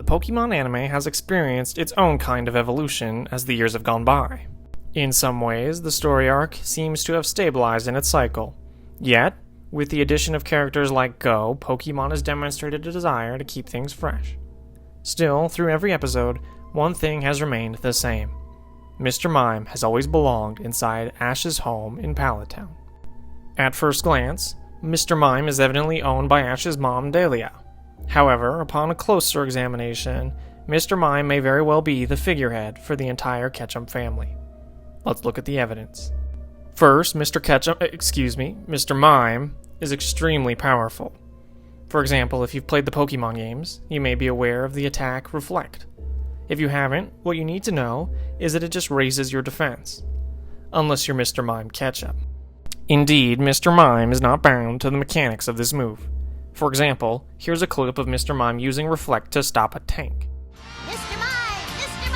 Pokemon anime has experienced its own kind of evolution as the years have gone by. In some ways, the story arc seems to have stabilized in its cycle. Yet, with the addition of characters like Go, Pokemon has demonstrated a desire to keep things fresh. Still, through every episode, one thing has remained the same. Mr. Mime has always belonged inside Ash's home in Pallet Town. At first glance, Mr. Mime is evidently owned by Ash's mom, Delia. However, upon a closer examination, Mr. Mime may very well be the figurehead for the entire Ketchum family. Let's look at the evidence. First, Mr. Mime is extremely powerful. For example, if you've played the Pokemon games, you may be aware of the attack Reflect. If you haven't, what you need to know is that it just raises your defense. Unless you're Mr. Mime Ketchum. Indeed, Mr. Mime is not bound to the mechanics of this move. For example, here's a clip of Mr. Mime using Reflect to stop a tank. Mr. Mime! Mr.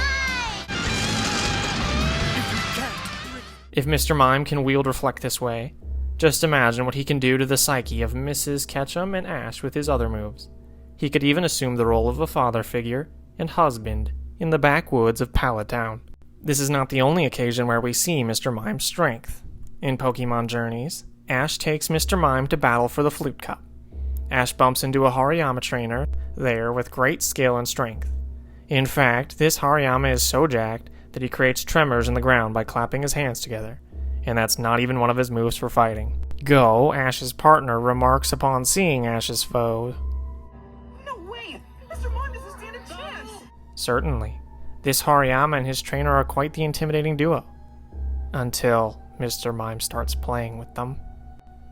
Mime! If Mr. Mime can wield Reflect this way, just imagine what he can do to the psyche of Mrs. Ketchum and Ash with his other moves. He could even assume the role of a father figure and husband in the backwoods of Pallet Town. This is not the only occasion where we see Mr. Mime's strength. In Pokemon Journeys, Ash takes Mr. Mime to battle for the Flute Cup. Ash bumps into a Hariyama trainer there with great skill and strength. In fact, this Hariyama is so jacked that he creates tremors in the ground by clapping his hands together, and that's not even one of his moves for fighting. Go, Ash's partner, remarks upon seeing Ash's foe. No way! Mr. Mime doesn't stand a chance! Certainly. This Hariyama and his trainer are quite the intimidating duo. Until Mr. Mime starts playing with them.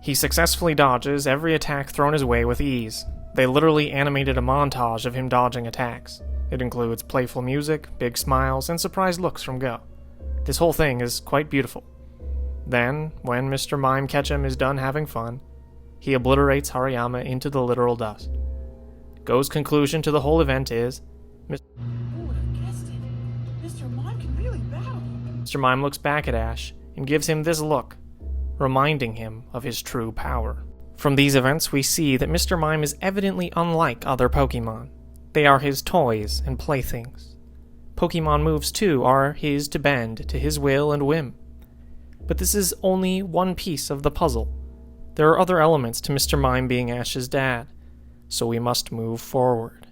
He successfully dodges every attack thrown his way with ease. They literally animated a montage of him dodging attacks. It includes playful music, big smiles, and surprised looks from Go. This whole thing is quite beautiful. Then, when Mr. Mime Ketchum is done having fun, he obliterates Hariyama into the literal dust. Go's conclusion to the whole event is, Who would have guessed it? Mr. Mime can really battle. Mr. Mime looks back at Ash and gives him this look, reminding him of his true power. From these events, we see that Mr. Mime is evidently unlike other Pokemon. They are his toys and playthings. Pokemon moves, too, are his to bend to his will and whim. But this is only one piece of the puzzle. There are other elements to Mr. Mime being Ash's dad, so we must move forward.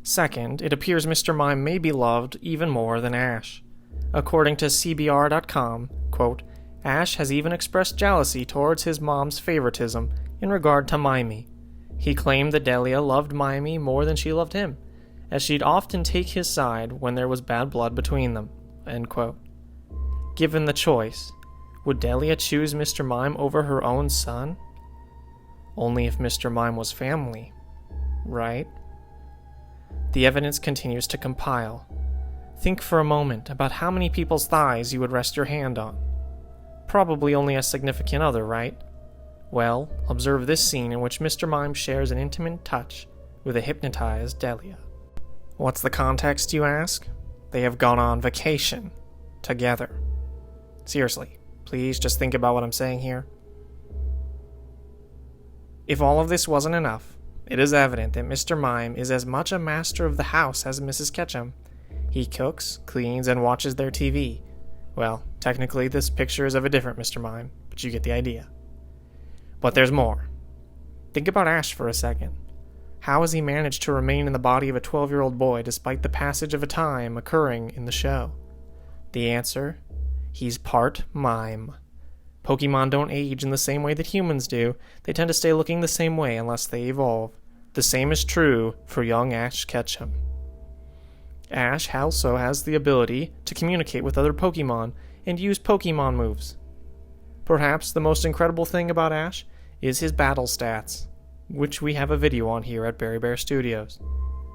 Second, it appears Mr. Mime may be loved even more than Ash. According to CBR.com, quote, Ash has even expressed jealousy towards his mom's favoritism in regard to Mime. He claimed that Delia loved Mime more than she loved him, as she'd often take his side when there was bad blood between them, end quote. Given the choice, would Delia choose Mr. Mime over her own son? Only if Mr. Mime was family, right? The evidence continues to compile. Think for a moment about how many people's thighs you would rest your hand on. Probably only a significant other, right? Well, observe this scene in which Mr. Mime shares an intimate touch with a hypnotized Delia. What's the context, you ask? They have gone on vacation together. Seriously, please just think about what I'm saying here. If all of this wasn't enough, it is evident that Mr. Mime is as much a master of the house as Mrs. Ketchum. He cooks, cleans, and watches their TV. Well, technically this picture is of a different Mr. Mime, but you get the idea. But there's more. Think about Ash for a second. How has he managed to remain in the body of a 12-year-old boy despite the passage of a time occurring in the show? The answer? He's part mime. Pokemon don't age in the same way that humans do. They tend to stay looking the same way unless they evolve. The same is true for young Ash Ketchum. Ash also has the ability to communicate with other Pokemon and use Pokemon moves. Perhaps the most incredible thing about Ash is his battle stats, which we have a video on here at Berry Bear Studios.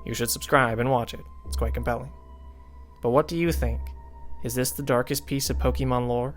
You should subscribe and watch it. It's quite compelling. But what do you think? Is this the darkest piece of Pokemon lore?